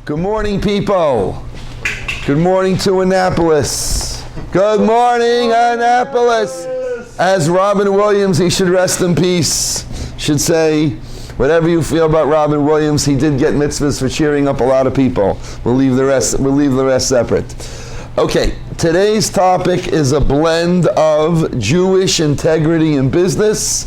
Good morning, people. Good morning to Annapolis. Good morning, Annapolis. As Robin Williams, he should rest in peace, should say, whatever you feel about Robin Williams, he did get mitzvahs for cheering up a lot of people. We'll leave the rest separate. Okay, today's topic is a blend of Jewish integrity in business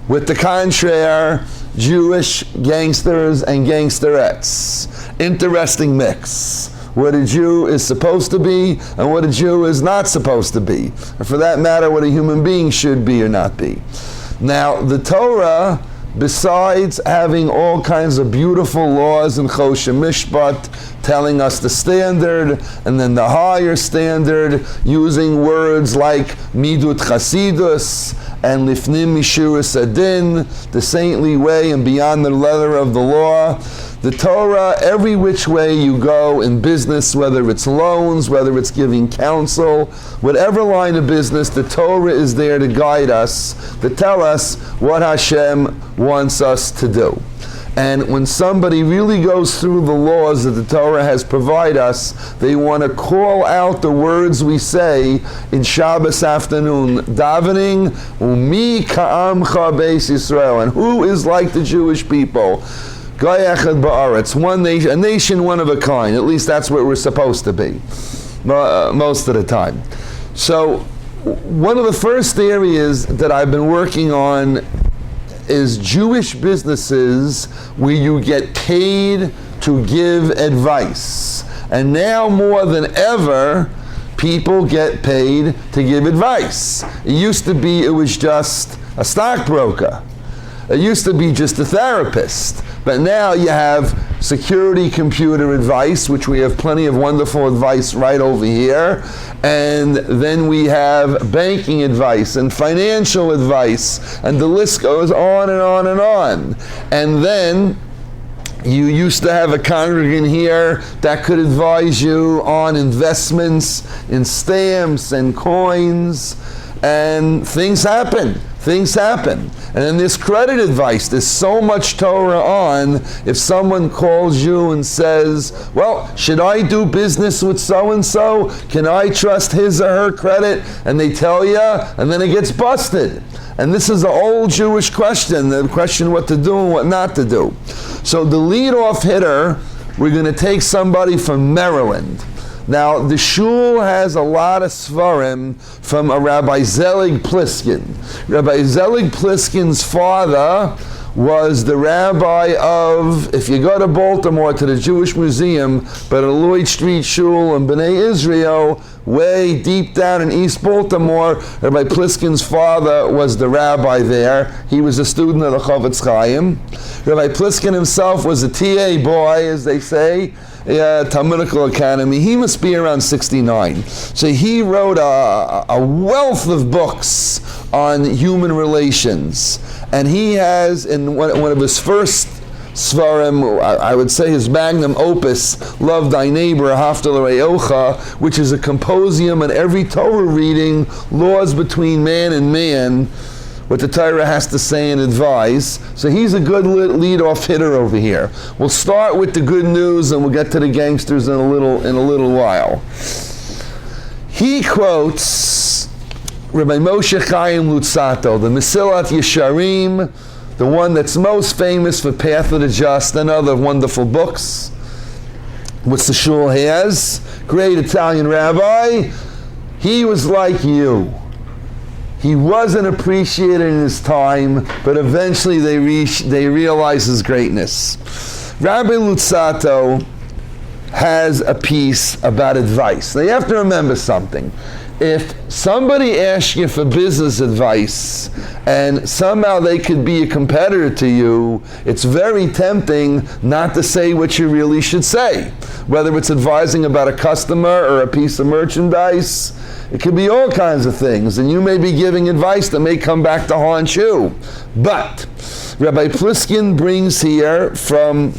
with the contrary, Jewish gangsters and gangsterettes. Interesting mix. What a Jew is supposed to be and what a Jew is not supposed to be. Or for that matter, what a human being should be or not be. Now, the Torah, besides having all kinds of beautiful laws in Choshen Mishpat, telling us the standard, and then the higher standard, using words like Midut Chasidus, and Lifnim Mishuras Adin, the saintly way and beyond the letter of the law. The Torah, every which way you go in business, whether it's loans, whether it's giving counsel, whatever line of business, the Torah is there to guide us, to tell us what Hashem wants us to do. And when somebody really goes through the laws that the Torah has provided us, they want to call out the words we say in Shabbos afternoon, davening, Umi ka'amcha beis Yisrael, and who is like the Jewish people? Goy echad ba'aretz, one nation, a nation one of a kind. At least that's what we're supposed to be, most of the time. So, one of the first areas that I've been working on is Jewish businesses where you get paid to give advice. And now more than ever, people get paid to give advice. It used to be it was just a stockbroker. It used to be just a therapist. But now you have security computer advice, which we have plenty of wonderful advice right over here. And then we have banking advice and financial advice. And the list goes on and on and on. And then you used to have a congregant here that could advise you on investments in stamps and coins. And things happen. And then there's credit advice. There's so much Torah on. If someone calls you and says, well, should I do business with so-and-so? Can I trust his or her credit? And they tell you, and then it gets busted. And this is an old Jewish question, the question what to do and what not to do. So the lead-off hitter, we're going to take somebody from Maryland. Now, the shul has a lot of svarim from a Rabbi Zelig Pliskin. Rabbi Zelig Pliskin's father was the rabbi of, if you go to Baltimore to the Jewish Museum, but at Lloyd Street Shul in B'nai Israel, way deep down in East Baltimore, Rabbi Pliskin's father was the rabbi there. He was a student of the Chavetz Chaim. Rabbi Pliskin himself was a TA boy, as they say, Talmudical Academy. He must be around 69. So he wrote a wealth of books on human relations. And he has, in one of his first svarim, I would say his magnum opus, Love Thy Neighbor, Haftal Re'ocha, which is a composium on every Torah reading, laws between man and man, what the Torah has to say and advise. So he's a good lead-off hitter over here. We'll start with the good news and we'll get to the gangsters in a little while. He quotes Rabbi Moshe Chaim Luzzatto, the Mesilat Yesharim, the one that's most famous for Path of the Just and other wonderful books, which the shul has. Great Italian rabbi. He was like you. He wasn't appreciated in his time, but eventually they realize his greatness. Rabbi Luzzatto has a piece about advice. Now you have to remember something. If somebody asks you for business advice and somehow they could be a competitor to you, it's very tempting not to say what you really should say. Whether it's advising about a customer or a piece of merchandise, it could be all kinds of things, and you may be giving advice that may come back to haunt you. But Rabbi Pliskin brings here from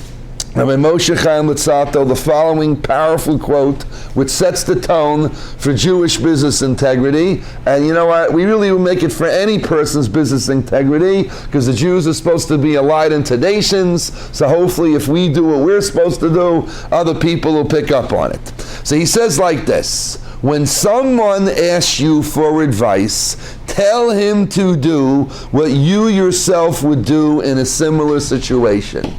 Rabbi Moshe Chaim Lutzato, the following powerful quote, which sets the tone for Jewish business integrity. And you know what? We really will make it for any person's business integrity, because the Jews are supposed to be a light unto nations. So hopefully if we do what we're supposed to do, other people will pick up on it. So he says like this: when someone asks you for advice, tell him to do what you yourself would do in a similar situation.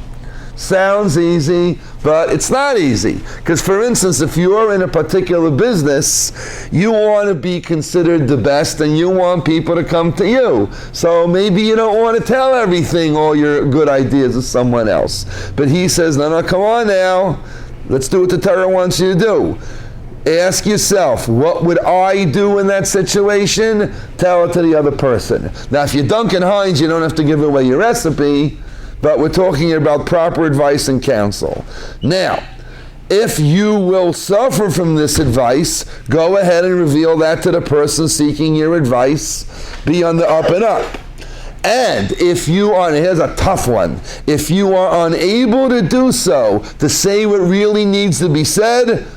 Sounds easy, but it's not easy. Because for instance, if you're in a particular business, you want to be considered the best and you want people to come to you. So maybe you don't want to tell everything, all your good ideas, to someone else. But he says, no, come on now. Let's do what the Torah wants you to do. Ask yourself, what would I do in that situation? Tell it to the other person. Now, if you're Duncan Hines, you don't have to give away your recipe, but we're talking about proper advice and counsel. Now, if you will suffer from this advice, go ahead and reveal that to the person seeking your advice. Be on the up and up. And if you are, here's a tough one, if you are unable to do so, to say what really needs to be said,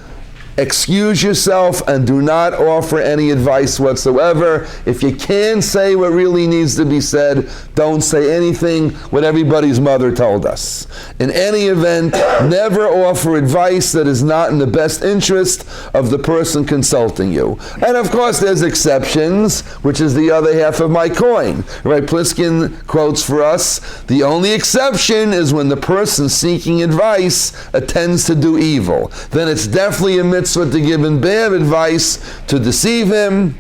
excuse yourself and do not offer any advice whatsoever. If you can say what really needs to be said, don't say anything what everybody's mother told us. In any event, never offer advice that is not in the best interest of the person consulting you. And of course there's exceptions, which is the other half of my coin. Right? Pliskin quotes for us, the only exception is when the person seeking advice intends to do evil. Then it's definitely a mitzvah to give him bad advice, to deceive him,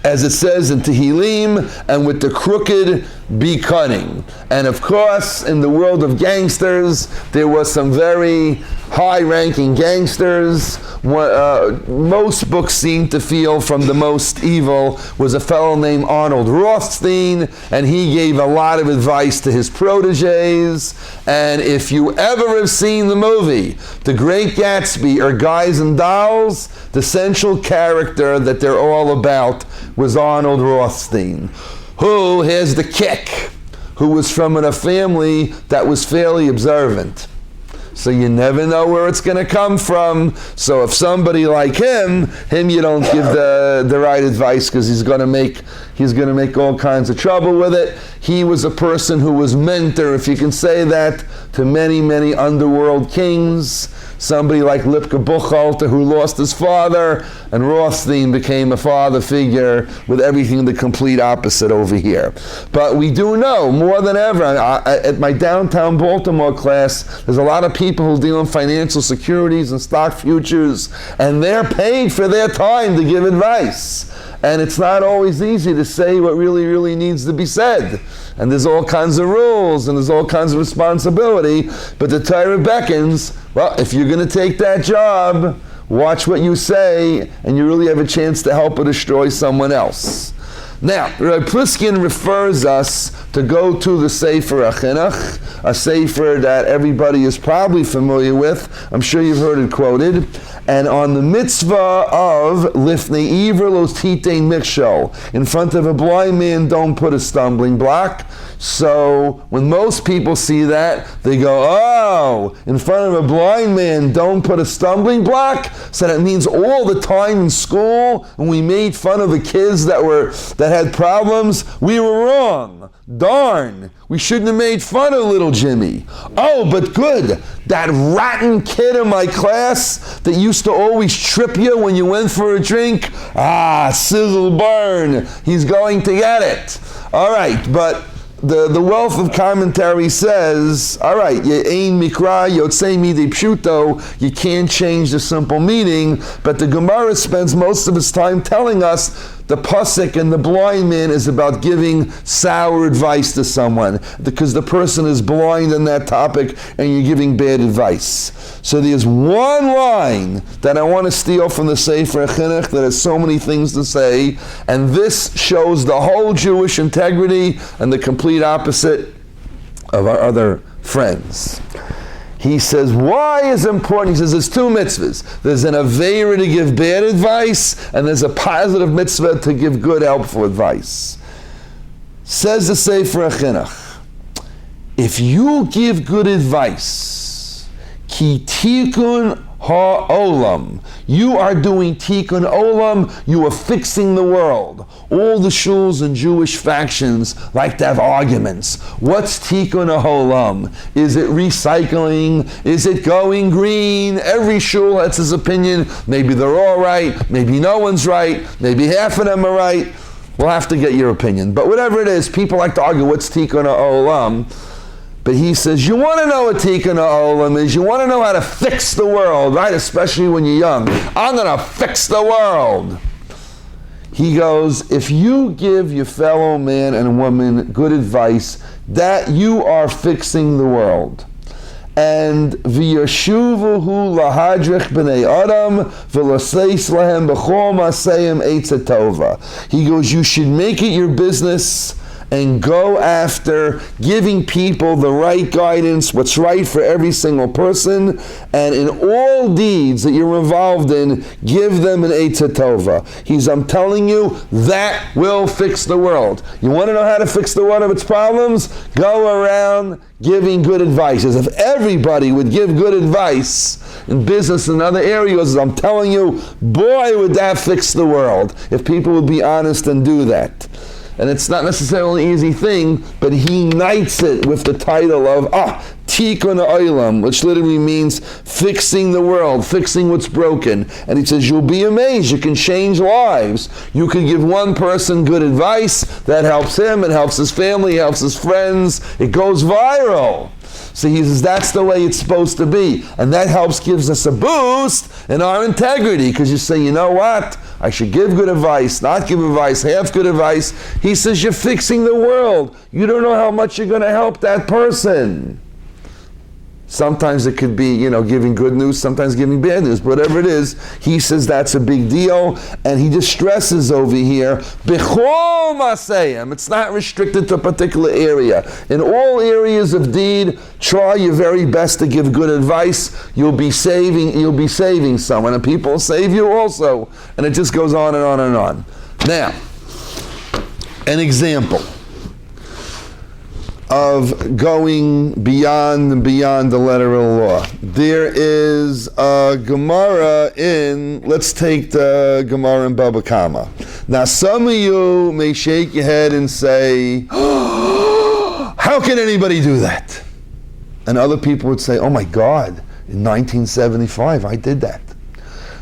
as it says in Tehillim, and with the crooked be cunning. And of course, in the world of gangsters, there was some very high-ranking gangsters. Most books seem to feel from the most evil was a fellow named Arnold Rothstein, and he gave a lot of advice to his proteges. And if you ever have seen the movie The Great Gatsby or Guys and Dolls, the central character that they're all about was Arnold Rothstein, who, here's the kick, who was from a family that was fairly observant. So you never know where it's going to come from. So if somebody like him you don't give the right advice, because he's going to make all kinds of trouble with it. He was a person who was mentor, if you can say that, to many, many underworld kings. Somebody like Lipka Buchalter, who lost his father, and Rothstein became a father figure, with everything the complete opposite over here. But we do know, more than ever, at my downtown Baltimore class, there's a lot of people who deal in financial securities and stock futures, and they're paid for their time to give advice. And it's not always easy to say what really, really needs to be said. And there's all kinds of rules, and there's all kinds of responsibility. But the Torah beckons, well, if you're going to take that job, watch what you say, and you really have a chance to help or destroy someone else. Now, Rabbi Pliskin refers us to go to the Sefer HaChinuch, a sefer that everybody is probably familiar with. I'm sure you've heard it quoted. And on the mitzvah of Lifnei Iver Lo Titein Mikshol, in front of a blind man, don't put a stumbling block. So when most people see that, they go, oh, in front of a blind man, don't put a stumbling block? So that means all the time in school, when we made fun of the kids that had problems, we were wrong. Darn, we shouldn't have made fun of little Jimmy. Oh, but good, that rotten kid in my class that used to always trip you when you went for a drink, sizzle burn, he's going to get it. All right, but the wealth of commentary says, all right, Ye'ein Mikra Yotzei Midei Pshuto, you can't change the simple meaning, but the Gemara spends most of its time telling us the pasuk and the blind man is about giving sour advice to someone, because the person is blind on that topic and you're giving bad advice. So there's one line that I want to steal from the Sefer HaChinuch that has so many things to say, and this shows the whole Jewish integrity and the complete opposite of our other friends. He says, why is it important? He says there's two mitzvahs. There's an aveira to give bad advice, and there's a positive mitzvah to give good, helpful advice. Says the Sefer HaChinuch, if you give good advice, Ki tikun ha'olam. You are doing tikkun olam. You are fixing the world. All the shuls and Jewish factions like to have arguments. What's tikkun ha'olam? Is it recycling? Is it going green? Every shul has his opinion. Maybe they're all right. Maybe no one's right. Maybe half of them are right. We'll have to get your opinion. But whatever it is, people like to argue what's tikkun ha'olam. But he says, you want to know what tikkun ha'olam is, you want to know how to fix the world, right? Especially when you're young. I'm going to fix the world. He goes, if you give your fellow man and woman good advice, that you are fixing the world. And v'yashuvuhu lahadrich b'nei adam v'laseis lahem b'chol maseim eitza tova. He goes, you should make it your business and go after giving people the right guidance, what's right for every single person, and in all deeds that you're involved in, give them an Eitzah Tova. I'm telling you, that will fix the world. You want to know how to fix the world of its problems? Go around giving good advice. As if everybody would give good advice in business and other areas, I'm telling you, boy, would that fix the world if people would be honest and do that. And it's not necessarily an easy thing, but he knights it with the title of Tikkun Olam, which literally means fixing the world, fixing what's broken. And he says, you'll be amazed, you can change lives. You can give one person good advice, that helps him, it helps his family, it helps his friends, it goes viral. So he says that's the way it's supposed to be. And that gives us a boost in our integrity, because you say, you know what? I should give good advice, not give advice, half good advice. He says you're fixing the world. You don't know how much you're going to help that person. Sometimes it could be, giving good news, sometimes giving bad news. But whatever it is, he says that's a big deal. And he just stresses over here, B'chol masayim. It's not restricted to a particular area. In all areas of deed, try your very best to give good advice. You'll be saving someone. And people will save you also. And it just goes on and on and on. Now, an example of going beyond the letter of the law. There is a Gemara let's take the Gemara in Baba Kama. Now some of you may shake your head and say, how can anybody do that? And other people would say, oh my God, in 1975 I did that.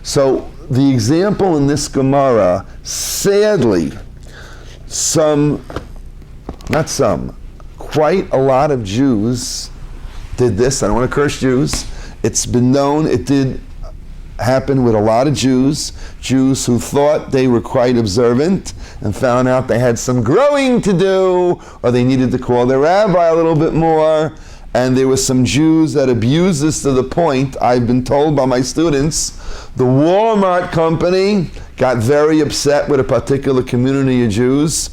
So the example in this Gemara, sadly, quite a lot of Jews did this. I don't want to curse Jews. It's been known it did happen with a lot of Jews who thought they were quite observant and found out they had some growing to do, or they needed to call their rabbi a little bit more. And there were some Jews that abused this to the point, I've been told by my students, the Walmart company got very upset with a particular community of Jews.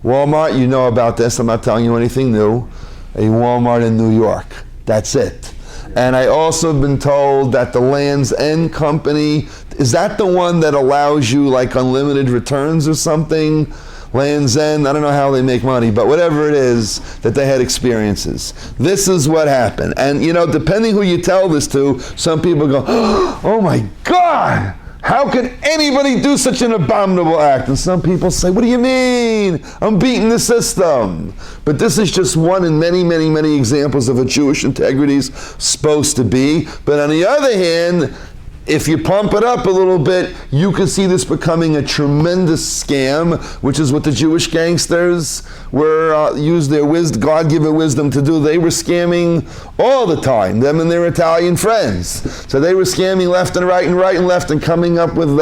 Walmart, you know about this, I'm not telling you anything new. A Walmart in New York. That's it. And I also have been told that the Land's End company, is that the one that allows you like unlimited returns or something? Land's End, I don't know how they make money, but whatever it is, that they had experiences. This is what happened. And depending who you tell this to, some people go, oh my God! How could anybody do such an abominable act? And some people say, what do you mean? I'm beating the system. But this is just one in many, many, many examples of what Jewish integrity is supposed to be. But on the other hand, if you pump it up a little bit, you can see this becoming a tremendous scam, which is what the Jewish gangsters used their God-given wisdom to do. They were scamming all the time, them and their Italian friends. So they were scamming left and left and coming up with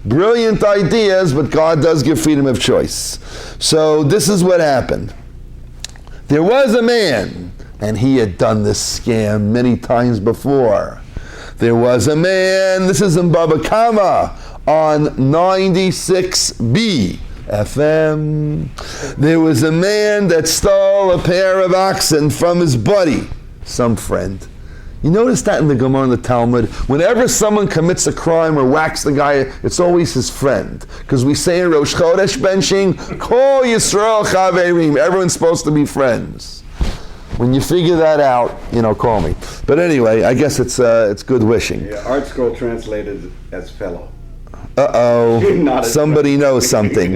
brilliant ideas, but God does give freedom of choice. So this is what happened. There was a man, and he had done this scam many times before. There was a man, this is in Baba Kama, on 96B FM. There was a man that stole a pair of oxen from his buddy, some friend. You notice that in the Gemara and the Talmud, whenever someone commits a crime or whacks the guy, it's always his friend. Because we say in Rosh Chodesh benching, Kol Yisrael Chaverim, everyone's supposed to be friends. When you figure that out, call me. But anyway, I guess it's good wishing. Yeah, Art Scroll translated as fellow. Uh-oh, somebody knows something.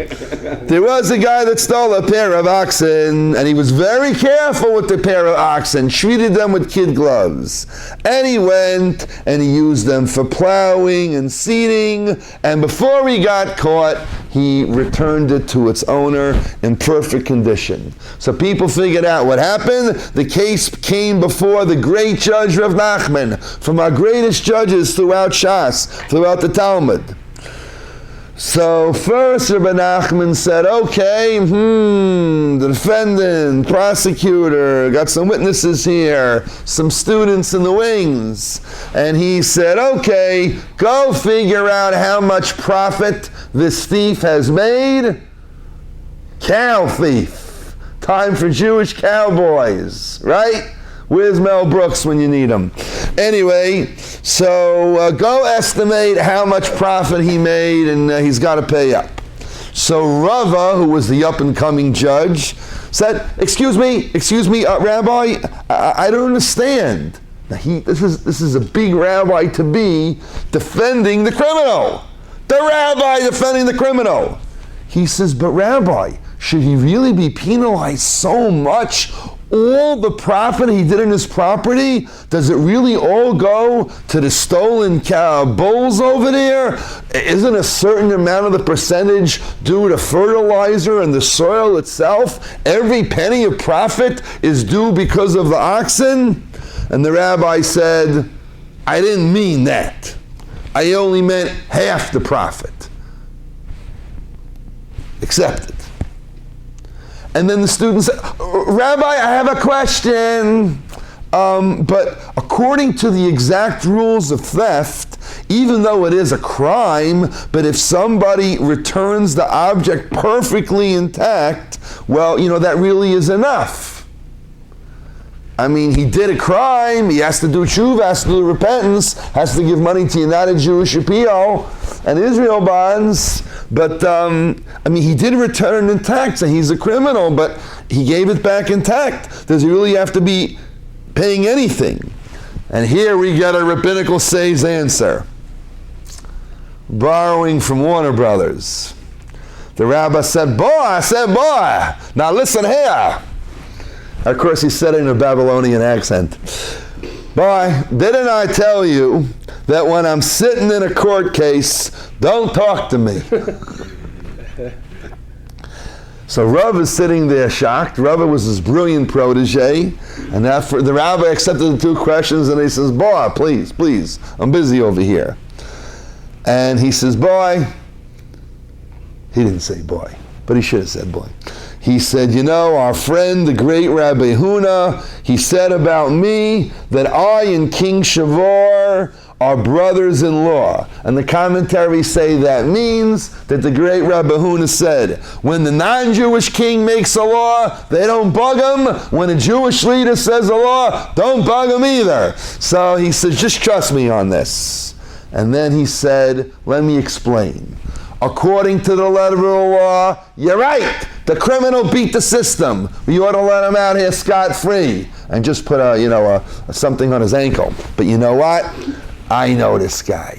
There was a guy that stole a pair of oxen, and he was very careful with the pair of oxen, treated them with kid gloves. And he went and he used them for plowing and seeding, and before he got caught, he returned it to its owner in perfect condition. So people figured out what happened. The case came before the great judge Rav Nachman, from our greatest judges throughout Shas, throughout the Talmud. So first Rabbi Nachman said, okay, the defendant, prosecutor, got some witnesses here, some students in the wings. And he said, okay, go figure out how much profit this thief has made. Cow thief. Time for Jewish cowboys, right? Where's Mel Brooks when you need him? Anyway, so go estimate how much profit he made, and he's got to pay up. So Rava, who was the up-and-coming judge, said, excuse me, Rabbi, I don't understand. Now this is a big rabbi to be defending the criminal. The rabbi defending the criminal. He says, but Rabbi, should he really be penalized so much? All the profit he did in his property, does it really all go to the stolen bulls over there? Isn't a certain amount of the percentage due to fertilizer and the soil itself? Every penny of profit is due because of the oxen? And the rabbi said, I didn't mean that. I only meant half the profit. Accept it. And then the student said, Rabbi, I have a question. But according to the exact rules of theft, even though it is a crime, but if somebody returns the object perfectly intact, well, that really is enough. I mean, he did a crime, he has to do tshuva, has to do repentance, has to give money to United Jewish Appeal and Israel bonds, but he did return intact, so he's a criminal, but he gave it back intact. Does he really have to be paying anything? And here we get a rabbinical say's answer. Borrowing from Warner Brothers. The rabbi said, boy, now listen here. Of course, he said it in a Babylonian accent. Boy, didn't I tell you that when I'm sitting in a court case, don't talk to me? So Rav is sitting there shocked. Rav was his brilliant protege. And after the rabbi accepted the two questions, and he says, boy, please, I'm busy over here. And he says, boy. He didn't say boy, but he should have said boy. He said, our friend, the great Rabbi Huna, he said about me that I and King Shavor are brothers-in-law. And the commentaries say that means that the great Rabbi Huna said, when the non-Jewish king makes a law, they don't bug him. When a Jewish leader says a law, don't bug him either. So he said, just trust me on this. And then he said, let me explain. According to the letter of the law, you're right. The criminal beat the system. We ought to let him out here scot-free and just put something on his ankle. But you know what? I know this guy.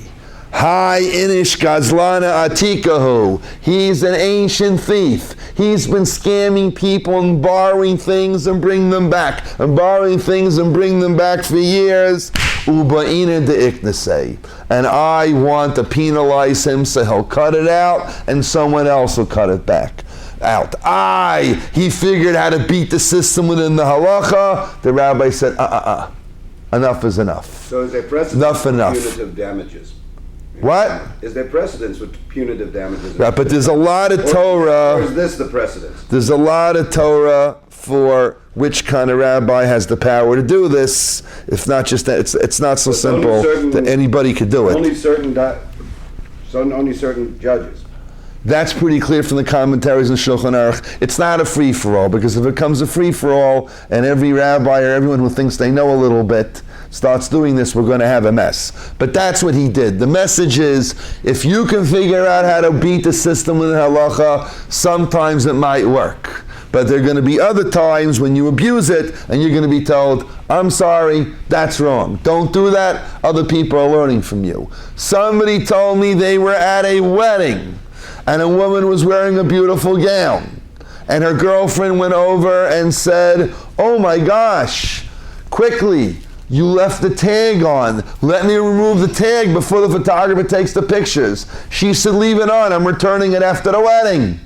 Hi Inish Gazlana Atikahu. He's an ancient thief. He's been scamming people and borrowing things and bring them back. And borrowing things and bring them back for years. Uba'ina de iknasei. And I want to penalize him so he'll cut it out and someone else will cut it back out. He figured how to beat the system within the halacha. The rabbi said, enough is enough. So is there precedence for punitive damages? What? Is there precedence with punitive damages? Right, but there's a lot of Torah. Or is this the precedence? There's a lot of Torah for which kind of rabbi has the power to do this. If not just that, it's not so simple that anybody could do it. Only certain judges. That's pretty clear from the commentaries in Shulchan Aruch. It's not a free-for-all, because if it comes a free-for-all and every rabbi or everyone who thinks they know a little bit starts doing this, we're going to have a mess. But that's what he did. The message is, if you can figure out how to beat the system with halacha, sometimes it might work. But there are going to be other times when you abuse it and you're going to be told, I'm sorry, that's wrong. Don't do that. Other people are learning from you. Somebody told me they were at a wedding and a woman was wearing a beautiful gown. And her girlfriend went over and said, oh my gosh, quickly, you left the tag on. Let me remove the tag before the photographer takes the pictures. She said, leave it on. I'm returning it after the wedding.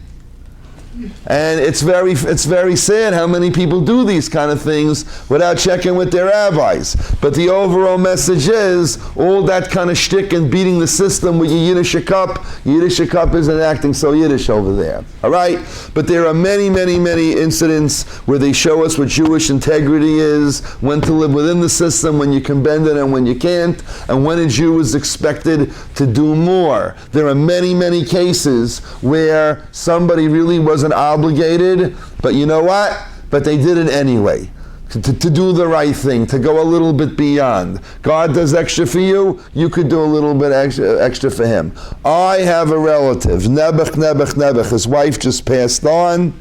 And it's very sad how many people do these kind of things without checking with their rabbis. But the overall message is, all that kind of shtick and beating the system with your Yiddish cup isn't acting so Yiddish over there. All right? But there are many, many, many incidents where they show us what Jewish integrity is, when to live within the system, when you can bend it and when you can't, and when a Jew is expected to do more. There are many, many cases where somebody really wasn't obligated, but you know what? But they did it anyway. To do the right thing, to go a little bit beyond. God does extra for you, you could do a little bit extra for him. I have a relative, Nebuch, his wife just passed on.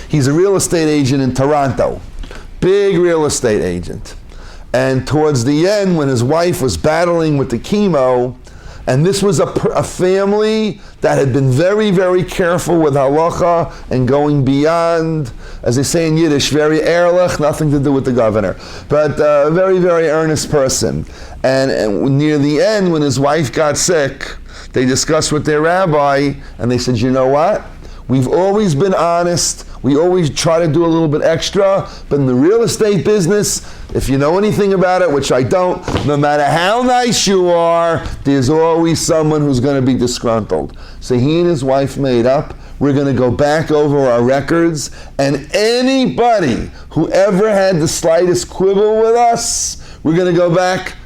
He's a real estate agent in Toronto. Big real estate agent. And towards the end, when his wife was battling with the chemo, and this was a family that had been very, very careful with halacha and going beyond, as they say in Yiddish, very ehrlich, nothing to do with the governor, but a very, very earnest person. And near the end, when his wife got sick, they discussed with their rabbi, and they said, you know what? We've always been honest. We always try to do a little bit extra, but in the real estate business, if you know anything about it, which I don't, no matter how nice you are, there's always someone who's going to be disgruntled. So he and his wife made up. We're going to go back over our records, and anybody who ever had the slightest quibble with us, we're going to go back.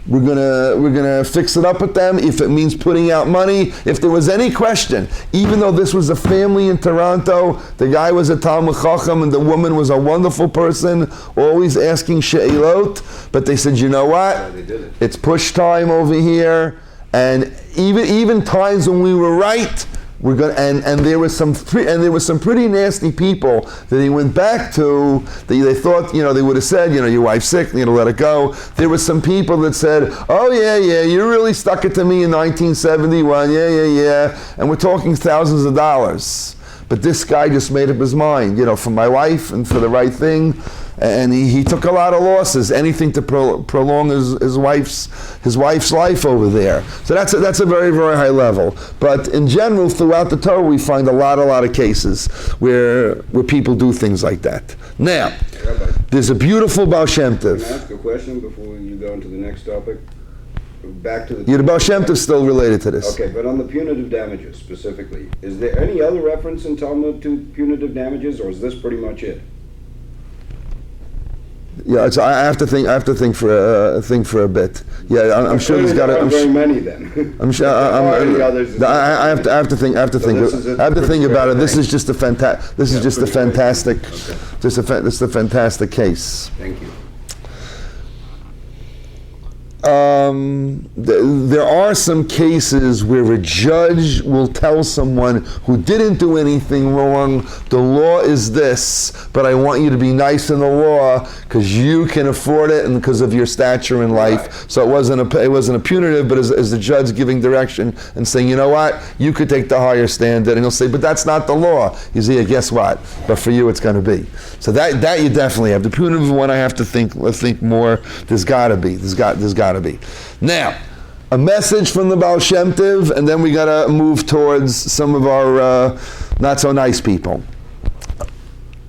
We're gonna fix it up with them if it means putting out money. If there was any question, even though this was a family in Toronto, the guy was a Talmud Chacham and the woman was a wonderful person, always asking she'ilot, but they said, you know what? Yeah, it's push time over here, and even times when we were right, we're going and there was some pretty nasty people that he went back to. They thought, they would have said, your wife's sick, let it go. There was some people that said, oh yeah, you really stuck it to me in 1971, yeah, and we're talking thousands of dollars. But this guy just made up his mind, for my wife and for the right thing. And he took a lot of losses, anything to prolong his wife's life over there. So that's a very, very high level. But in general, throughout the Torah, we find a lot of cases where people do things like that. Now, Rabbi, there's a beautiful Baal Shem Tov. Can I ask a question before you go into the next topic? Back to the Baal Shem Tov is still related to this. Okay, but on the punitive damages specifically, is there any other reference in Talmud to punitive damages, or is this pretty much it? Yeah, I have to think for a bit. Yeah, I'm sure there's got to. Very many then. I'm sure. I have to think about it. This is just a fantastic. Okay. This is a fantastic case. Thank you. There are some cases where a judge will tell someone who didn't do anything wrong, the law is this, but I want you to be nice in the law because you can afford it and because of your stature in life. Right. So it wasn't a punitive, but as the judge giving direction and saying, you know what, you could take the higher standard, and he'll say, but that's not the law. You say, yeah, guess what? But for you, it's going to be. So that you definitely have. The punitive one, I have to think more. There's got to be. There's got to be. Now, a message from the Baal Shem Tov, and then we got to move towards some of our not so nice people.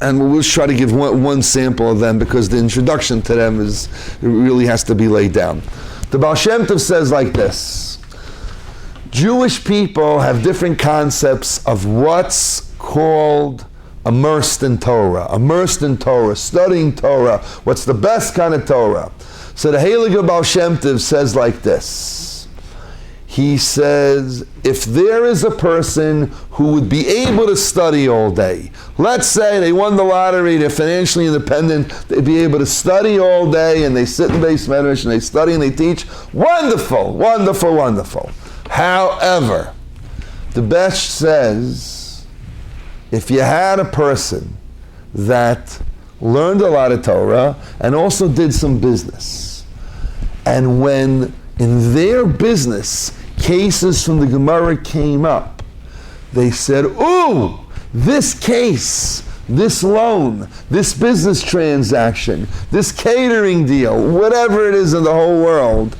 And we'll just try to give one sample of them because the introduction to them really has to be laid down. The Baal Shem Tov says like this: Jewish people have different concepts of what's called immersed in Torah, studying Torah, what's the best kind of Torah. So the Heilige Baal Shem Tov says like this. He says, if there is a person who would be able to study all day, let's say they won the lottery, they're financially independent, they'd be able to study all day, and they sit in Beis Medrash and they study and they teach, wonderful, wonderful, wonderful. However, the Besh says, if you had a person that learned a lot of Torah and also did some business, and when in their business cases from the Gemara came up, they said, ooh, this case, this loan, this business transaction, this catering deal, whatever it is in the whole world,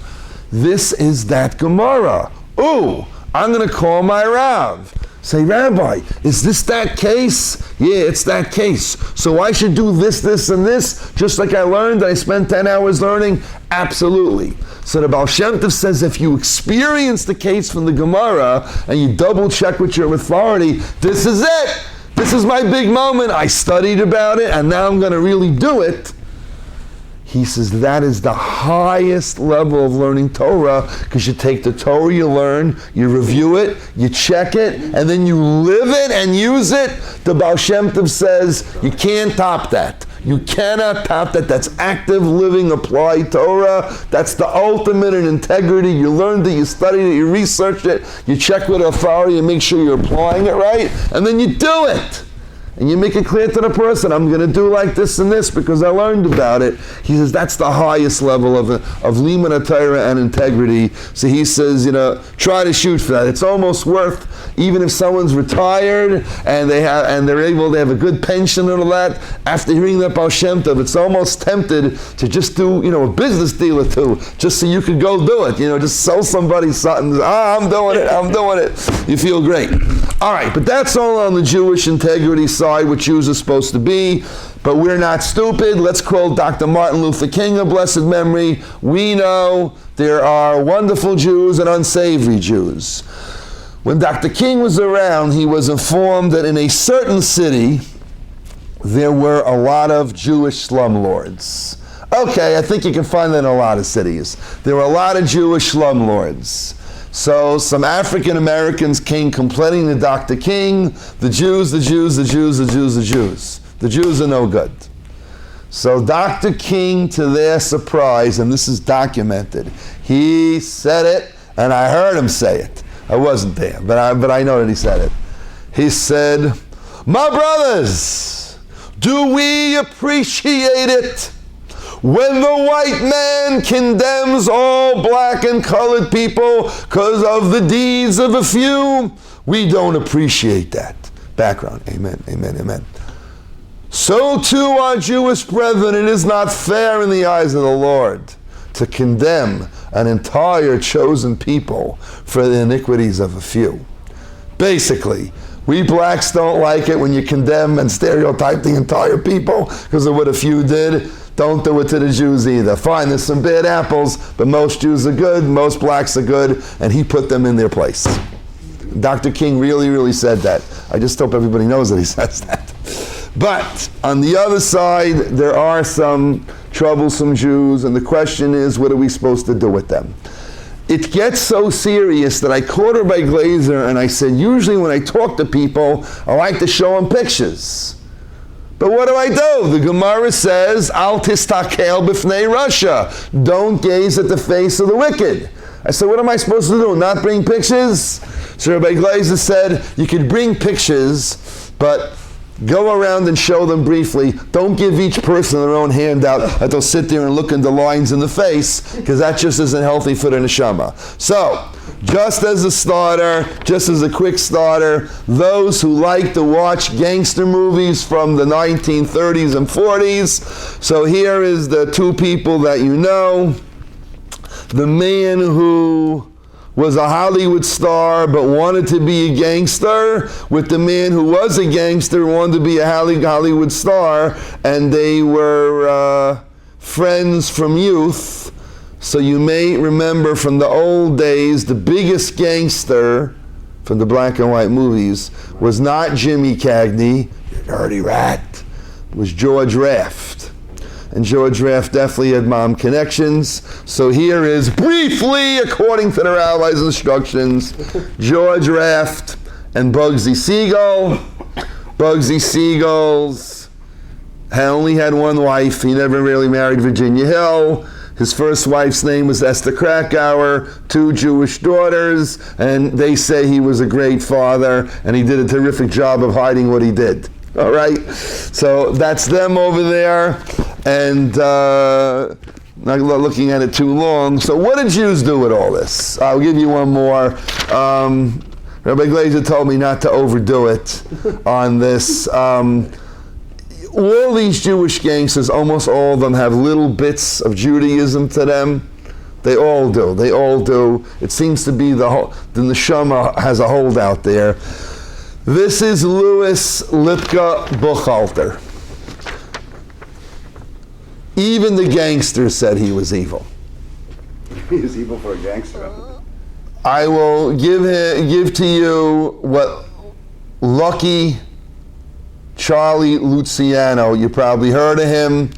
this is that Gemara. Ooh, I'm going to call my Rav. Say, Rabbi, is this that case? Yeah, it's that case. So I should do this, this, and this, just like I learned, I spent 10 hours learning? Absolutely. So the Baal Shem Tov says, if you experience the case from the Gemara, and you double check with your authority, this is it. This is my big moment. I studied about it, and now I'm going to really do it. He says that is the highest level of learning Torah, because you take the Torah you learn, you review it, you check it, and then you live it and use it. The Baal Shem Tov says you can't top that. You cannot top that. That's active, living, applied Torah. That's the ultimate in integrity. You learned it, you studied it, you researched it, you check with authority and make sure you're applying it right, and then you do it. And you make it clear to the person, I'm going to do like this and this because I learned about it. He says that's the highest level of limud Torah and integrity. So he says, try to shoot for that. It's almost worth, even if someone's retired and they're able to have a good pension and all that, after hearing that Baal Shem Tov, it's almost tempted to just do, a business deal or two, just so you could go do it. Just sell somebody something. I'm doing it. You feel great. All right, but that's all on the Jewish integrity side, what Jews are supposed to be. But we're not stupid. Let's quote Dr. Martin Luther King of blessed memory. We know there are wonderful Jews and unsavory Jews. When Dr. King was around, he was informed that in a certain city, there were a lot of Jewish slumlords. Okay, I think you can find that in a lot of cities. There were a lot of Jewish slumlords. So some African Americans came complaining to Dr. King, the Jews are no good. So Dr. King, to their surprise, and this is documented, he said it, and I heard him say it. I wasn't there, but I know that he said it. He said, my brothers, do we appreciate it when the white man condemns all black and colored people because of the deeds of a few? We don't appreciate that. Background. Amen, amen, amen. So too, our Jewish brethren, it is not fair in the eyes of the Lord to condemn an entire chosen people for the iniquities of a few. Basically, we blacks don't like it when you condemn and stereotype the entire people because of what a few did. Don't do it to the Jews either. Fine, there's some bad apples, but most Jews are good, most blacks are good, and he put them in their place. Dr. King really, really said that. I just hope everybody knows that he says that. But on the other side, there are some troublesome Jews, and the question is, what are we supposed to do with them? It gets so serious that I caught her by Glazer, and I said, usually when I talk to people, I like to show them pictures. But what do? The Gemara says, Al tistakel b'fnei Russia. Don't gaze at the face of the wicked. I said, what am I supposed to do? Not bring pictures? So Rabbi Glazer said, you could bring pictures, but go around and show them briefly. Don't give each person their own handout that they'll sit there and look in the lines in the face, because that just isn't healthy for the neshama. So, just as a starter, just as a quick starter, those who like to watch gangster movies from the 1930s and 40s, so here is the two people that you know. The man who was a Hollywood star but wanted to be a gangster, with the man who was a gangster wanted to be a Hollywood star, and they were friends from youth. So you may remember from the old days, the biggest gangster from the black and white movies was not Jimmy Cagney, you dirty rat, it was George Raft. And George Raft definitely had mom connections. So here is, briefly, according to the rabbi's instructions, George Raft and Bugsy Siegel. Bugsy Siegel's only had one wife. He never really married Virginia Hill. His first wife's name was Esther Krakauer, 2 Jewish daughters, and they say he was a great father, and he did a terrific job of hiding what he did. All right? So that's them over there, and not looking at it too long. So what did Jews do with all this? I'll give you one more. Rabbi Glazer told me not to overdo it on this. All these Jewish gangsters, almost all of them, have little bits of Judaism to them. They all do. They all do. It seems to be the neshama has a hold out there. This is Louis Lipka Buchalter. Even the gangsters said he was evil. He is evil for a gangster. I will give to you what Lucky Charlie Luciano, you probably heard of him.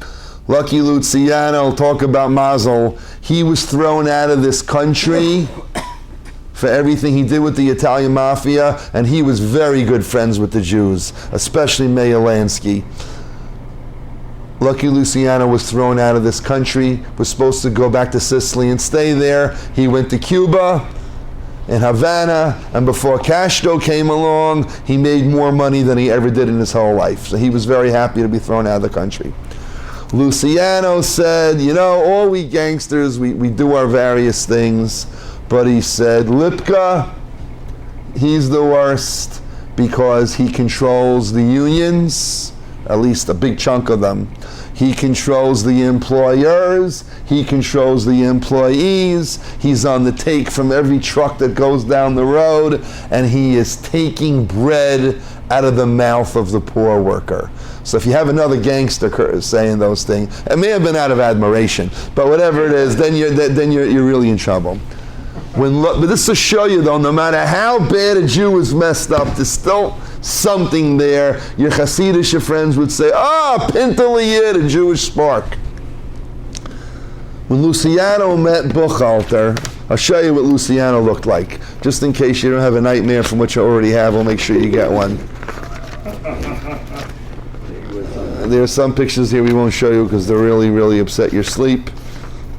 Lucky Luciano, talk about Mazel. He was thrown out of this country for everything he did with the Italian mafia, and he was very good friends with the Jews, especially Meir Lansky. Lucky Luciano was thrown out of this country, was supposed to go back to Sicily and stay there. He went to Cuba in Havana, and before Castro came along, he made more money than he ever did in his whole life. So he was very happy to be thrown out of the country. Luciano said, all we gangsters, we do our various things, but he said, Lipka, he's the worst because he controls the unions, at least a big chunk of them. He controls the employers, he controls the employees, he's on the take from every truck that goes down the road, and he is taking bread out of the mouth of the poor worker. So if you have another gangster saying those things, it may have been out of admiration, but whatever it is, then you're really in trouble. But this will show you, though, no matter how bad a Jew is messed up, there's still something there. Your Hasidic friends would say, Pintaliyah, the Jewish spark. When Luciano met Buchalter, I'll show you what Luciano looked like. Just in case you don't have a nightmare from what you already have, we'll make sure you get one. There are some pictures here we won't show you because they're really, really upset your sleep.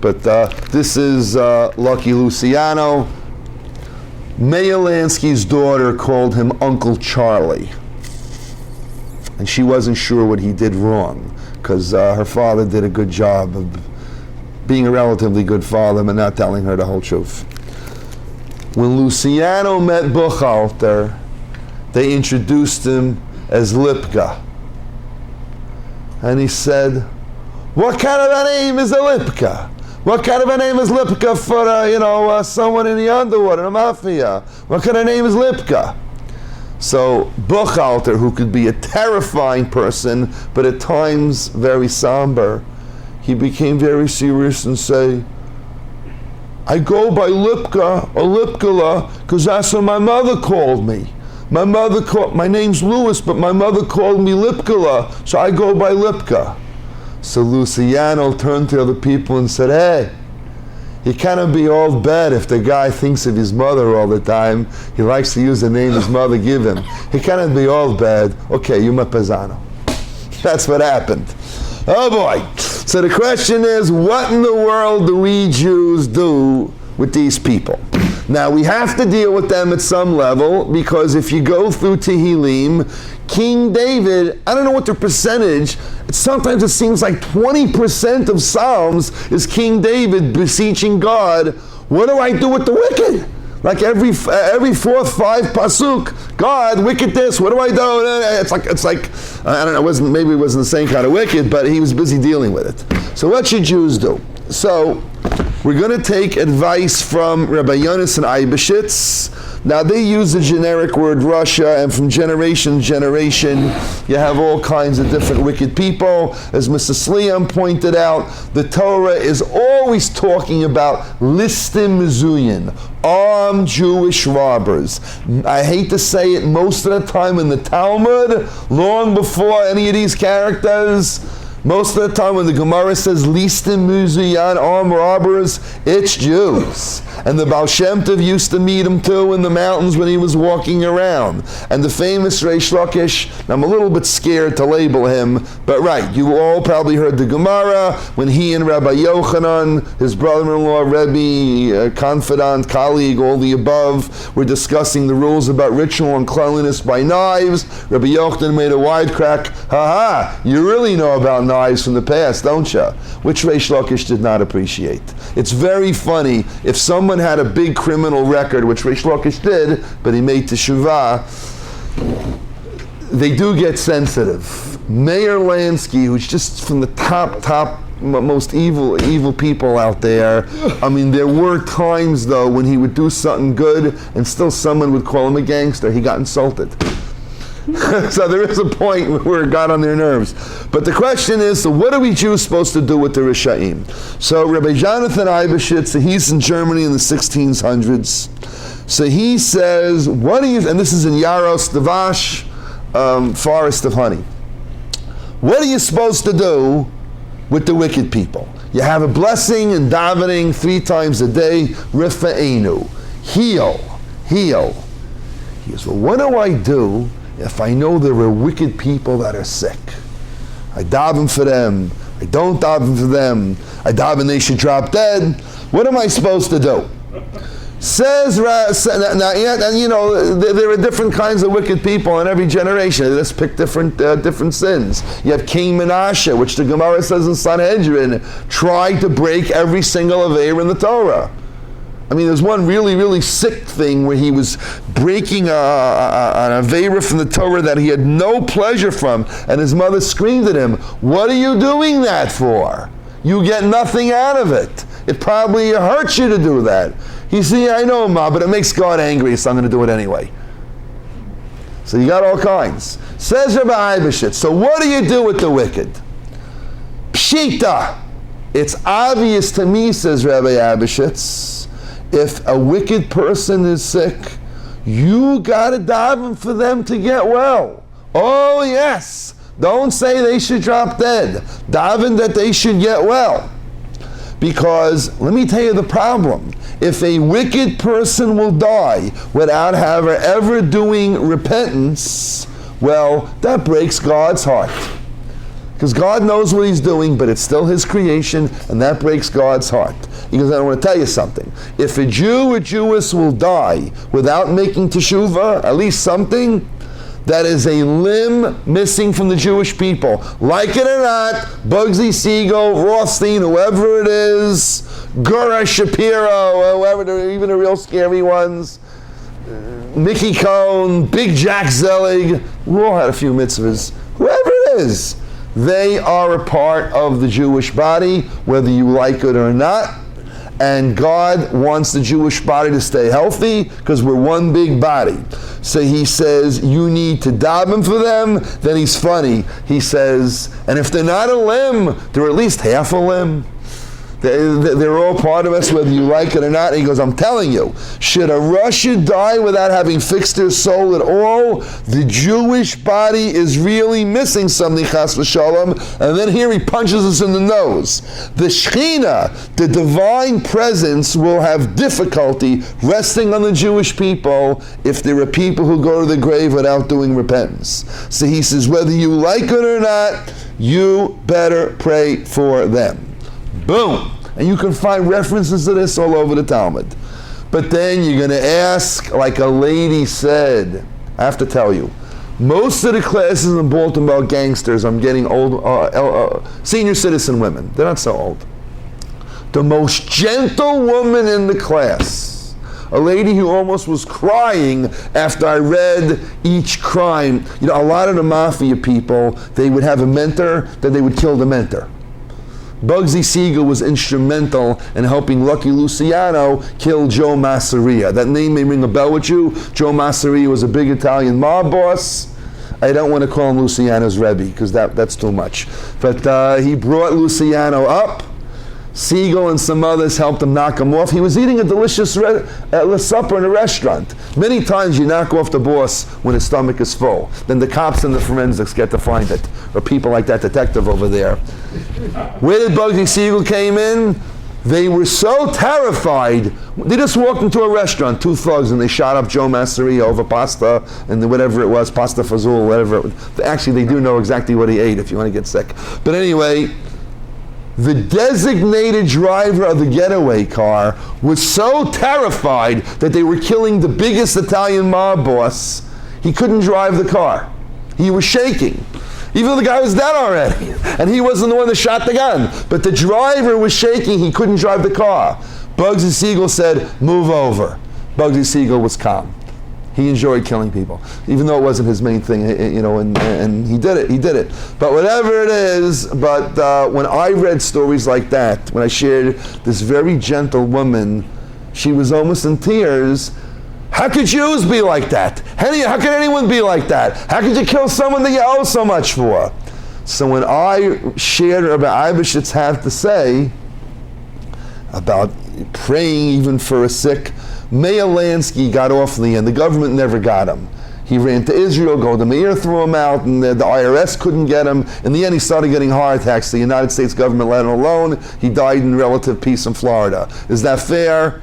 But this is Lucky Luciano. Meir Lansky's daughter called him Uncle Charlie. And she wasn't sure what he did wrong because her father did a good job of being a relatively good father but not telling her the whole truth. When Luciano met Buchalter, they introduced him as Lipka. And he said, what kind of a name is a Lipka? What kind of a name is Lipka for, someone in the underworld, in the mafia? What kind of name is Lipka? So Buchalter, who could be a terrifying person, but at times very somber, he became very serious and say, I go by Lipka or Lipkala because that's what my mother called me. My name's Louis, but my mother called me Lipkala, so I go by Lipka. So Luciano turned to other people and said, hey, you cannot be all bad if the guy thinks of his mother all the time. He likes to use the name his mother gave him. He cannot be all bad. Okay, you're my paisano. That's what happened. Oh boy. So the question is, what in the world do we Jews do with these people? Now we have to deal with them at some level because if you go through Tehillim, King David, I don't know what the percentage, sometimes it seems like 20% of Psalms is King David beseeching God, what do I do with the wicked? Like every fourth, 5 pasuk, God, wicked this, what do I do? It's like I don't know, maybe it wasn't the same kind of wicked, but he was busy dealing with it. So what should Jews do? So we're going to take advice from Rabbi Yonason Eibeshitz. Now they use the generic word Russia, and from generation to generation you have all kinds of different wicked people. As Mr. Sliam pointed out, the Torah is always talking about listim zuyin, armed Jewish robbers. I hate to say it, most of the time in the Talmud, long before any of these characters, Most of the time when the Gemara says listim muziyan armed robbers, it's Jews. And the Baal Shem Tov used to meet him too in the mountains when he was walking around. And the famous Reish Lakish, I'm a little bit scared to label him, but right, you all probably heard the Gemara when he and Rabbi Yochanan, his brother-in-law, Rebbe, confidant, colleague, all the above, were discussing the rules about ritual and cleanliness by knives. Rabbi Yochanan made a wide crack, ha, you really know about knives from the past, don't you? Which Reish Lakish did not appreciate. It's very funny if someone had a big criminal record, which Reish Lakish did, but he made teshuvah, they do get sensitive. Mayor Lansky, who's just from the top most evil people out there. I mean, there were times though when he would do something good and still someone would call him a gangster. He got insulted. So there is a point where it got on their nerves. But the question is, so what are we Jews supposed to do with the Rishaim? So Rabbi Jonathan Eibeshitz, he's in Germany in the 1600s. So he says, what do you, and this is in Yaros Devash, Forest of Honey. What are you supposed to do with the wicked people? You have a blessing and davening 3 times a day, Rifa'enu, heal. He goes, well, what do I do if I know there are wicked people that are sick? I daven for them. I don't daven for them. I daven they should drop dead. What am I supposed to do? Says, now, and you know, there are different kinds of wicked people in every generation. They just pick different sins. You have King Menashe, which the Gemara says in Sanhedrin, tried to break every single aveir in the Torah. I mean, there's one really sick thing where he was breaking an aveira from the Torah that he had no pleasure from, and his mother screamed at him, "What are you doing that for? You get nothing out of it. It probably hurts you to do that." He said, "Yeah, I know, Ma, but it makes God angry, so I'm going to do it anyway." So you got all kinds. Says Rabbi Eibeshitz, so what do you do with the wicked? Pshita. It's obvious to me, says Rabbi Eibeshitz, if a wicked person is sick, you got to daven for them to get well. Oh yes. Don't say they should drop dead. Daven that they should get well. Because, let me tell you the problem. If a wicked person will die without ever doing repentance, well, that breaks God's heart. Because God knows what he's doing, but it's still his creation, and that breaks God's heart. He goes, I want to tell you something. If a Jew or Jewess will die without making teshuvah, at least something, that is a limb missing from the Jewish people. Like it or not, Bugsy Siegel, Rothstein, whoever it is, Gura Shapiro, whoever, even the real scary ones, Mickey Cohn, Big Jack Zelig, we all had a few mitzvahs. Whoever it is, they are a part of the Jewish body, whether you like it or not. And God wants the Jewish body to stay healthy because we're one big body. So he says, you need to daven for them. Then he's funny. He says, and if they're not a limb, they're at least half a limb. They're all part of us, whether you like it or not. And he goes, I'm telling you, should a Russian die without having fixed their soul at all, the Jewish body is really missing something, chas v'shalom. And then here he punches us in the nose. The Shekhinah, the divine presence, will have difficulty resting on the Jewish people if there are people who go to the grave without doing repentance. So he says, whether you like it or not, you better pray for them. Boom. And you can find references to this all over the Talmud. But then you're going to ask, like a lady said, I have to tell you, most of the classes in Baltimore Gangsters, I'm getting old, senior citizen women. They're not so old. The most gentle woman in the class, a lady who almost was crying after I read each crime. You know, a lot of the mafia people, they would have a mentor, then they would kill the mentor. Bugsy Siegel was instrumental in helping Lucky Luciano kill Joe Masseria. That name may ring a bell with you. Joe Masseria was a big Italian mob boss. I don't want to call him Luciano's Rabbi because that's too much. But he brought Luciano up. Siegel and some others helped him knock him off. He was eating a delicious supper in a restaurant. Many times you knock off the boss when his stomach is full. Then the cops and the forensics get to find it. Or people like that detective over there. Where did Bugsy Siegel came in? They were so terrified. They just walked into a restaurant, two thugs, and they shot up Joe Masseria over pasta and whatever it was, pasta fazool, whatever it was. Actually, they do know exactly what he ate if you want to get sick. But anyway, the designated driver of the getaway car was so terrified that they were killing the biggest Italian mob boss, he couldn't drive the car. He was shaking. Even though the guy was dead already. And he wasn't the one that shot the gun. But the driver was shaking, he couldn't drive the car. Bugsy Siegel said, move over. Bugsy Siegel was calm. He enjoyed killing people, even though it wasn't his main thing, and he did it. But whatever it is, when I read stories like that, when I shared this very gentle woman, she was almost in tears. How could Jews be like that? How could anyone be like that? How could you kill someone that you owe so much for? So when I shared Rabbi Eibeshitz had to say about praying even for a sick, Meir Lansky got off in the end. The government never got him. He ran to Israel, Golda Meir threw him out, and the IRS couldn't get him. In the end, he started getting heart attacks. The United States government let him alone. He died in relative peace in Florida. Is that fair?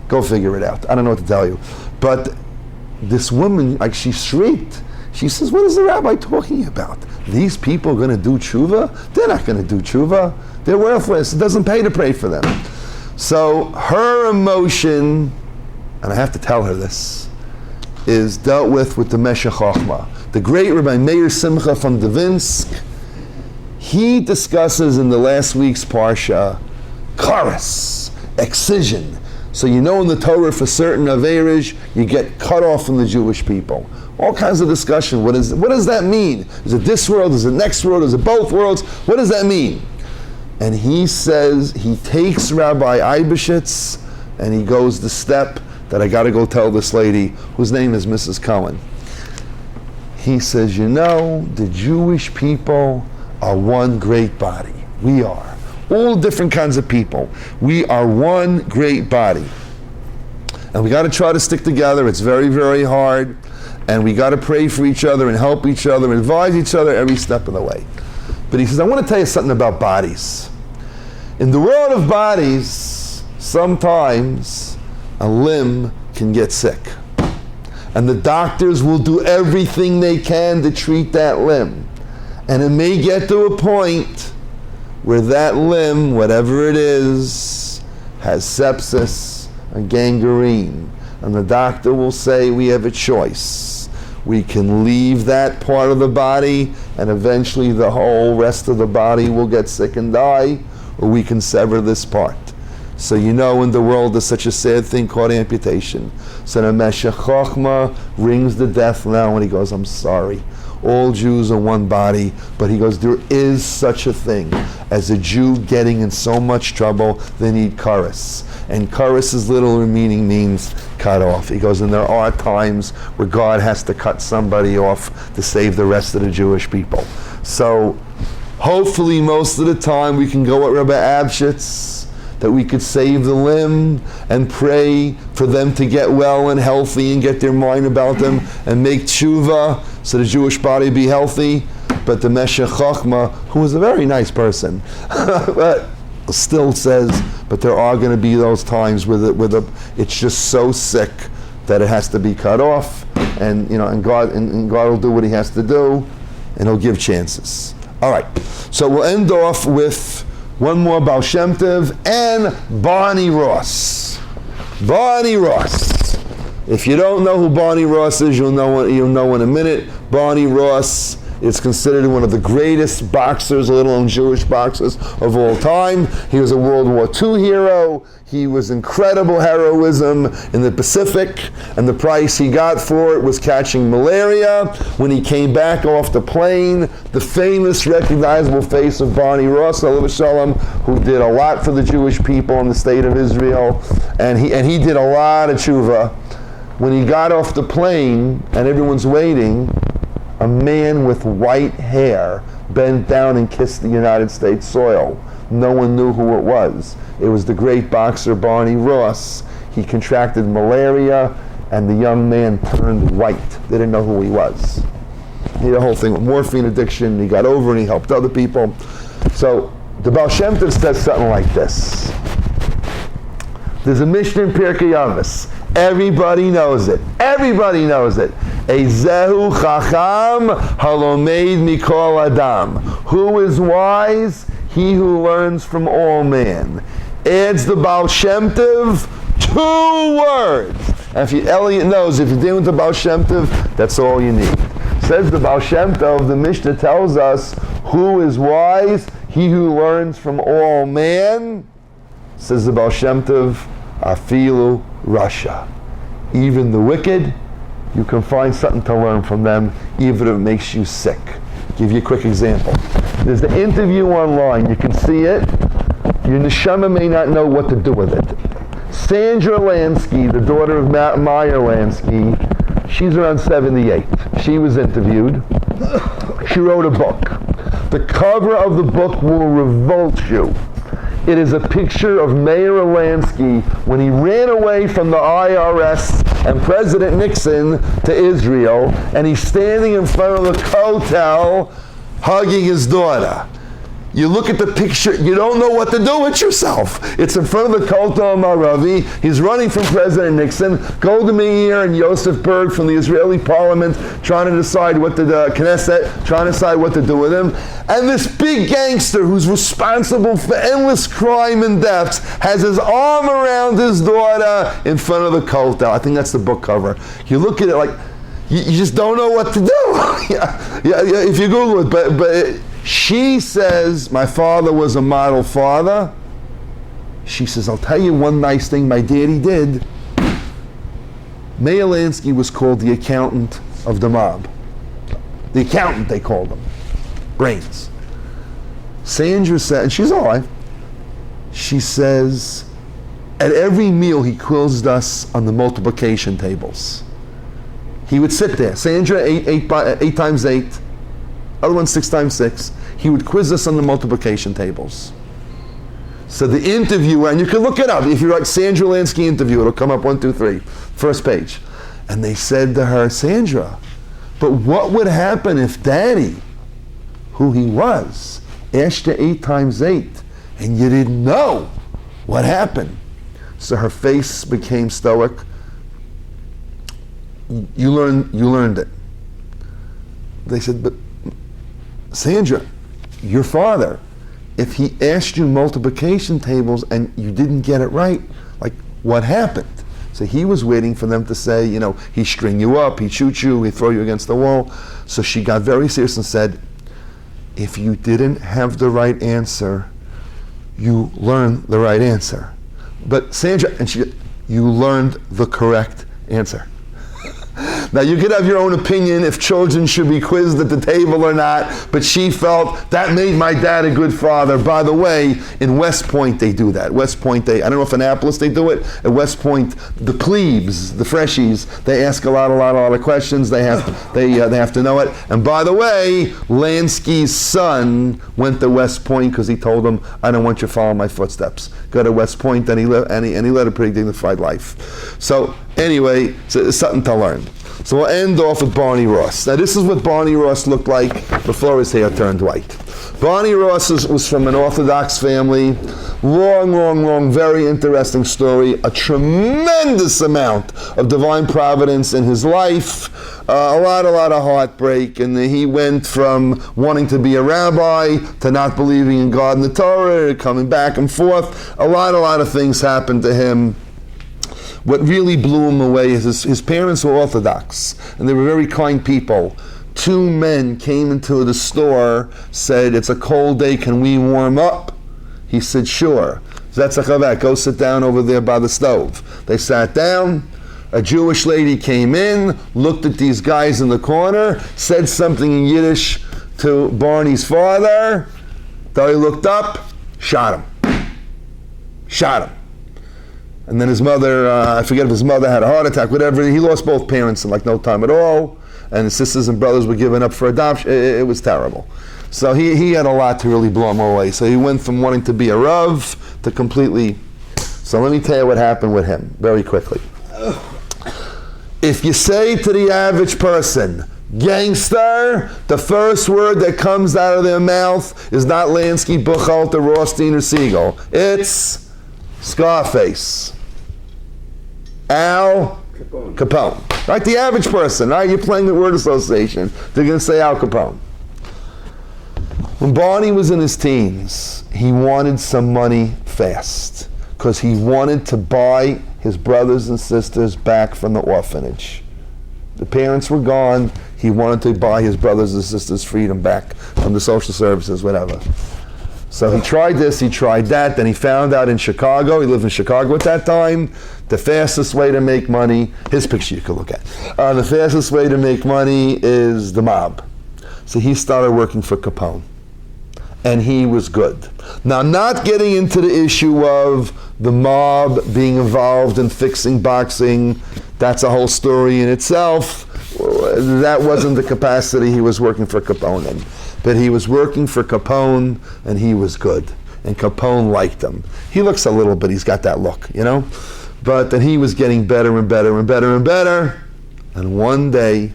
Go figure it out. I don't know what to tell you. But this woman, she shrieked. She says, what is the rabbi talking about? These people are going to do tshuva? They're not going to do tshuva. They're worthless. It doesn't pay to pray for them. So her emotion, and I have to tell her this, is dealt with the Meshech Chochmah. The great Rabbi Meir Simcha from Dvinsk, he discusses in the last week's Parsha, karas, excision. So in the Torah for certain Averish, you get cut off from the Jewish people. All kinds of discussion. What does that mean? Is it this world? Is it next world? Is it both worlds? What does that mean? And he says, he takes Rabbi Eibeshitz and he goes the step that I got to go tell this lady, whose name is Mrs. Cohen. He says, the Jewish people are one great body. We are. All different kinds of people. We are one great body. And we got to try to stick together. It's very, very hard. And we got to pray for each other and help each other and advise each other every step of the way. But he says, I want to tell you something about bodies. In the world of bodies, sometimes a limb can get sick. And the doctors will do everything they can to treat that limb. And it may get to a point where that limb, whatever it is, has sepsis and gangrene. And the doctor will say, we have a choice. We can leave that part of the body, and eventually the whole rest of the body will get sick and die, or we can sever this part. So in the world there's such a sad thing called amputation. So the Meshech Chochmah rings the death knell and he goes, I'm sorry. All Jews are one body, but he goes, there is such a thing as a Jew getting in so much trouble, they need karas. And karas' literal meaning means cut off. He goes, and there are times where God has to cut somebody off to save the rest of the Jewish people. So hopefully most of the time we can go at Rabbi Eibeshitz, that we could save the limb and pray for them to get well and healthy and get their mind about them and make tshuva so the Jewish body be healthy. But the Meshech Chochmah, who was a very nice person, but still says, but there are going to be those times where it's just so sick that it has to be cut off, and God will do what He has to do, and He'll give chances. All right, so we'll end off with one more Baal Shem Tov and Barney Ross. Barney Ross. If you don't know who Barney Ross is, you'll know in a minute. Barney Ross is considered one of the greatest boxers, little-known Jewish boxers of all time. He was a World War II hero. He was incredible heroism in the Pacific, and the price he got for it was catching malaria. When he came back off the plane, the famous, recognizable face of Barney Ross, alav shalom, who did a lot for the Jewish people in the state of Israel, and he did a lot of tshuva. When he got off the plane and everyone's waiting, a man with white hair bent down and kissed the United States soil. No one knew who it was. It was the great boxer Barney Ross. He contracted malaria, and the young man turned white. They didn't know who he was. He had a whole thing with morphine addiction. He got over and he helped other people. So the Baal Shem Tov says something like this. There's a Mishnah in Pirkei Avos. Everybody knows it. Everybody knows it. Ezehu chacham halomeid mikol adam. Who is wise? He who learns from all men. Adds the Baal Shem Tov 2 words. And if Elliot knows, if you're dealing with the Baal Shem Tov, that's all you need. Says the Baal Shem Tov, the Mishnah tells us, who is wise? He who learns from all man. Says the Baal Shem Tov, afilu rasha. Even the wicked, you can find something to learn from them, even if it makes you sick. Give you a quick example. There's the interview online. You can see it. Your neshama may not know what to do with it. Sandra Lansky, the daughter of Meyer Lansky, she's around 78. She was interviewed. She wrote a book. The cover of the book will revolt you. It is a picture of Meyer Lansky when he ran away from the IRS and President Nixon to Israel, and he's standing in front of the hotel hugging his daughter. You look at the picture, you don't know what to do with yourself. It's in front of the Kotel Maravi. He's running from President Nixon. Golda Meir and Yosef Berg from the Israeli parliament trying to decide what to do, Knesset, trying to decide what to do with him. And this big gangster who's responsible for endless crime and deaths has his arm around his daughter in front of the Kotel. I think that's the book cover. You look at it like, you just don't know what to do. If you Google it, but she says, my father was a model father. She says, I'll tell you one nice thing my daddy did. Meyer Lansky was called the accountant of the mob. The accountant, they called him. Brains. Sandra said, and she's all right, she says, at every meal he quizzed us on the multiplication tables. He would sit there. Sandra, 8 times 8. Other one 6 times 6. He would quiz us on the multiplication tables. So the interviewer, and you can look it up. If you write Sandra Lansky interview, it'll come up 1, 2, 3, first page. And they said to her, Sandra, but what would happen if Daddy, who he was, asked you 8 times 8, and you didn't know what happened? So her face became stoic. You learned it. They said, but Sandra, your father, if he asked you multiplication tables and you didn't get it right, like what happened? So he was waiting for them to say, he'd string you up, he'd shoot you, he'd throw you against the wall. So she got very serious and said, if you didn't have the right answer, you learned the right answer. But Sandra, you learned the correct answer. Now you could have your own opinion if children should be quizzed at the table or not, but she felt that made my dad a good father. By the way, in West Point they do that. West Point, I don't know if Annapolis they do it. At West Point, the plebes, the freshies, they ask a lot of questions. They have to know it. And by the way, Lansky's son went to West Point because he told him, I don't want you to follow my footsteps. Go to West Point, and he led a pretty dignified life. So anyway, it's something to learn. So we'll end off with Barney Ross. Now this is what Barney Ross looked like before his hair turned white. Barney Ross was from an Orthodox family. Long, very interesting story. A tremendous amount of divine providence in his life. A lot of heartbreak. And he went from wanting to be a rabbi to not believing in God and the Torah, coming back and forth. A lot of things happened to him. What really blew him away is his parents were Orthodox, and they were very kind people. 2 men came into the store, said, it's a cold day, can we warm up? He said, sure. Go sit down over there by the stove. They sat down. A Jewish lady came in, looked at these guys in the corner, said something in Yiddish to Barney's father. Though he looked up, shot him. And then his mother, I forget if his mother had a heart attack, whatever. He lost both parents in no time at all. and his sisters and brothers were given up for adoption. It was terrible. So he had a lot to really blow him away. So he went from wanting to be a Rav to completely. So let me tell you what happened with him very quickly. If you say to the average person, gangster, the first word that comes out of their mouth is not Lansky, Buchholter, Rothstein, or Siegel. It's Scarface. Al Capone. Right? The average person, right? You're playing the word association. They're going to say Al Capone. When Barney was in his teens, he wanted some money fast because he wanted to buy his brothers and sisters back from the orphanage. The parents were gone. He wanted to buy his brothers and sisters' freedom back from the social services, whatever. So he tried this, he tried that, then he found out in Chicago, he lived in Chicago at that time, the fastest way to make money, his picture you can look at, the fastest way to make money is the mob. So he started working for Capone. And he was good. Now, not getting into the issue of the mob being involved in fixing boxing, that's a whole story in itself. That wasn't the capacity he was working for Capone in. But he was working for Capone, and he was good. And Capone liked him. He looks a little bit, he's got that look, you know? But then he was getting better and better and better and better. And one day,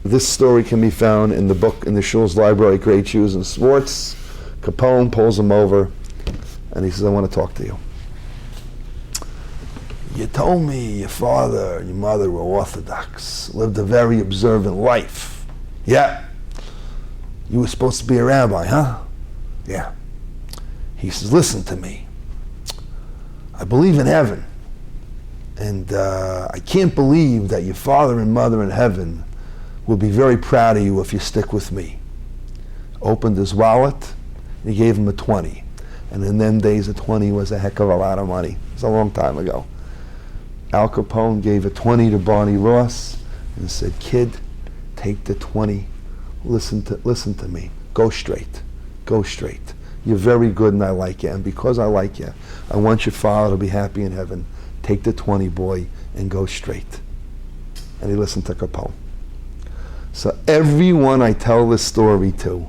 this story can be found in the book in the Shul's library, Great Jews and Sports. Capone pulls him over, and he says, I want to talk to you. You told me your father and your mother were Orthodox, lived a very observant life. Yeah. You were supposed to be a rabbi, huh? Yeah. He says, listen to me. I believe in heaven. And I can't believe that your father and mother in heaven will be very proud of you if you stick with me. Opened his wallet, and he gave him a 20. And in them days, a 20 was a heck of a lot of money. It was a long time ago. Al Capone gave a 20 to Barney Ross and said, kid, take the 20. Listen to me. Go straight. Go straight. You're very good and I like you. And because I like you, I want your father to be happy in heaven. Take the 20, boy, and go straight. And he listened to Capone. So everyone I tell this story to,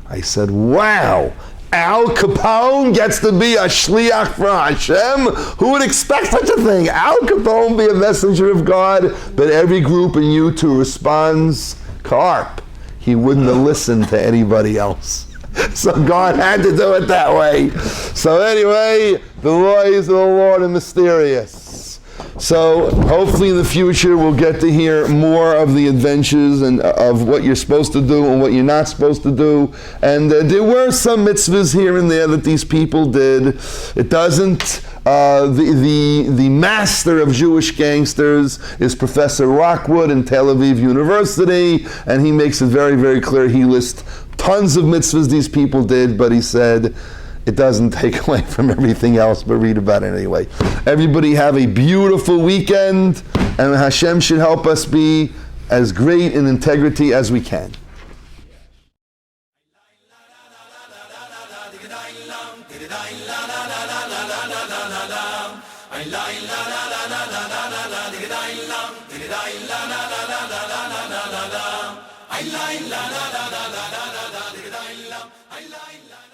I said, wow, Al Capone gets to be a shliach for Hashem? Who would expect such a thing? Al Capone be a messenger of God, but every group in YouTube responds, Karp. He wouldn't have listened to anybody else. So God had to do it that way. So anyway, the ways of the Lord are mysterious. So hopefully in the future we'll get to hear more of the adventures and of what you're supposed to do and what you're not supposed to do. And there were some mitzvahs here and there that these people did. It doesn't. The master of Jewish gangsters is Professor Rockwood in Tel Aviv University, and he makes it very, very clear. He lists tons of mitzvahs these people did, but he said, it doesn't take away from everything else, but read about it anyway. Everybody have a beautiful weekend, and Hashem should help us be as great in integrity as we can. I